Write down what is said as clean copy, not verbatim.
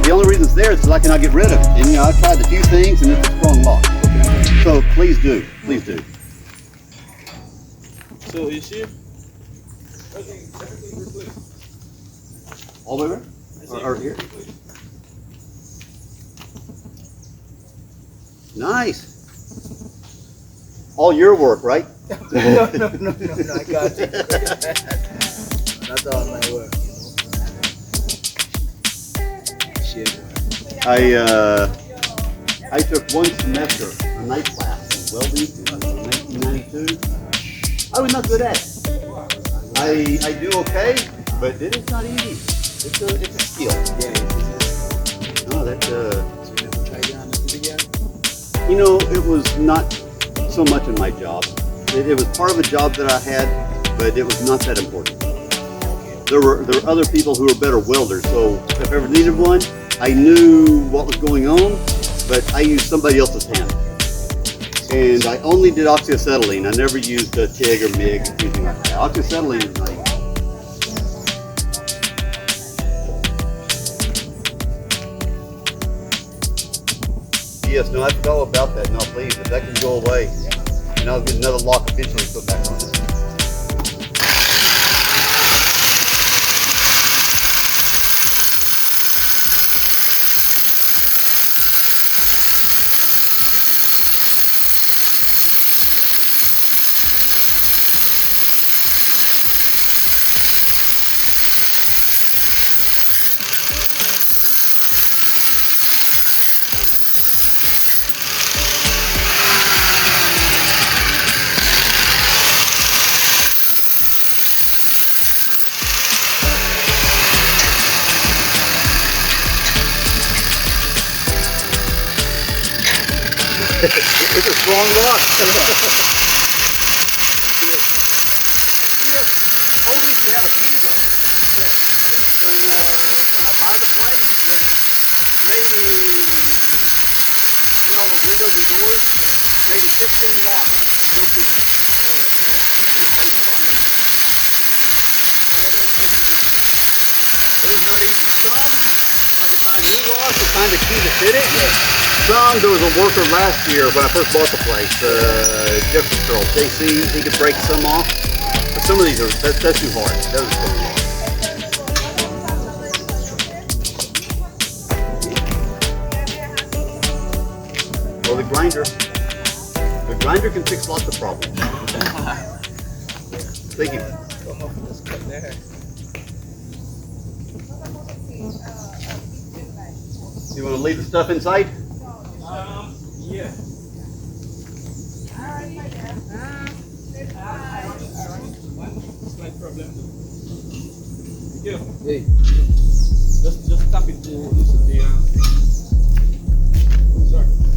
the only reason it's there is because I cannot get rid of it. And I've tried a few things and it's a strong lock. So please do. Please do. So you see, everything replaced. All the way around? Or here? Nice. All your work, right? No, I got you. That's all my work, Shit. I took one semester, a night class in welding in 1992. I was not good at it. I do okay, but it is not easy. It's a skill. Yeah, No, that so you never tried it on the video? it was not so much in my job. It was part of a job that I had, but it was not that important. There were other people who were better welders, so if I ever needed one, I knew what was going on, but I used somebody else's hand. And I only did oxyacetylene. I never used TIG or MIG, anything like that. Oxyacetylene is not easy. Yes, no, I forgot all about that. No, please, if that can go away, and I'll get another lock eventually put back on it. It's a strong lock. Only if you have a key though. When I buy the place, maybe the windows and doors, maybe 15 locks, no keys. It was not easy. Some I had to find new locks to find the key to fit it. Some, there was a worker last year when I first bought the place, Jefferson Girl, JC, he could break some off. But some of these are, that's too hard. That was too hard. Well, the grinder can fix lots of problems. Thank you. You want to leave the stuff inside? Yeah. Slight problem. Yeah. Hey. Just tap it to loosen the. Sorry.